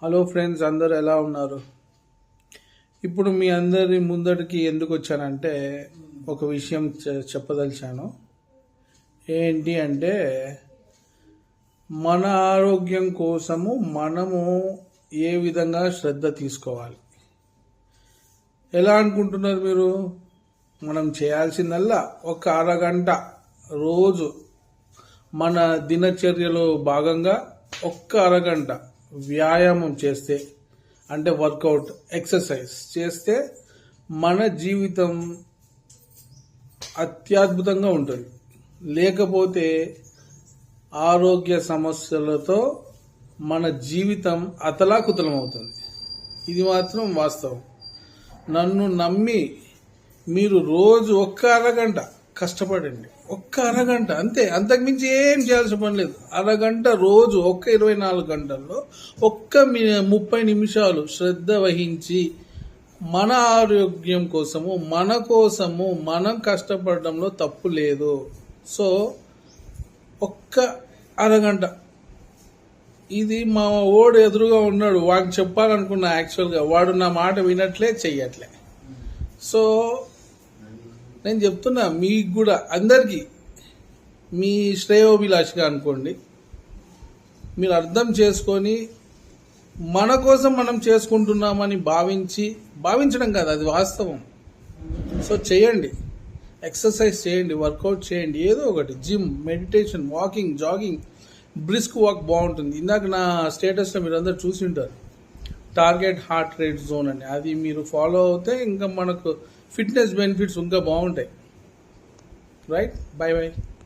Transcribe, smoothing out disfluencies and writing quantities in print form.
Hello friends, అందరు ఎలా ఉన్నారు? ఇప్పుడు మీ అందరి ముందటికి ఎందుకు వచ్చానంటే ఒక విషయం చెప్పదలిచాను. ఏంటి అంటే, మన ఆరోగ్యం కోసము మనము ఏ విధంగా శ్రద్ధ తీసుకోవాలి. ఎలా అనుకుంటున్నారు మీరు? మనం చేయాల్సిందల్లా ఒక అరగంట రోజు మన దినచర్యలో భాగంగా ఒక్క అరగంట వ్యాయామం చేస్తే, అంటే వర్కౌట్ ఎక్సర్సైజ్ చేస్తే మన జీవితం అత్యద్భుతంగా ఉంటుంది. లేకపోతే ఆరోగ్య సమస్యలతో మన జీవితం అతలాకుతలం అవుతుంది. ఇది మాత్రం వాస్తవం. నన్ను నమ్మి మీరు రోజు ఒక్క అరగంట కష్టపడండి. ఒక్క అరగంట అంతే, అంతకుమించి ఏం చేయాల్సిన పని లేదు. అరగంట రోజు, ఒక్క 24 గంటల్లో ఒక్క 30 నిమిషాలు శ్రద్ధ వహించి మన ఆరోగ్యం కోసము మనం కష్టపడడంలో తప్పు లేదు. సో ఒక్క అరగంట, ఇది మా ఓడు ఎదురుగా ఉన్నాడు, వాడికి చెప్పాలనుకున్నా. యాక్చువల్గా వాడు నా మాట వినట్లే, చెయ్యట్లే. సో నేను చెప్తున్నా మీకు కూడా, అందరికీ మీ శ్రేయోభిలాషిగా అనుకోండి. మీరు అర్థం చేసుకొని మన కోసం మనం చేసుకుంటున్నామని భావించడం కాదు, అది వాస్తవం. సో చేయండి, ఎక్సర్సైజ్ చేయండి, వర్కౌట్ చేయండి, ఏదో ఒకటి, gym, meditation, walking, jogging, brisk walk బాగుంటుంది. ఇందాక నా స్టేటస్లో మీరు అందరు చూసి ఉంటారు, టార్గెట్ హార్ట్ రేట్ జోన్ అని. అది మీరు ఫాలో అవుతే ఇంకా మనకు ఫిట్నెస్ బెనిఫిట్స్ ఇంకా బాగుంటాయి. రైట్? By by.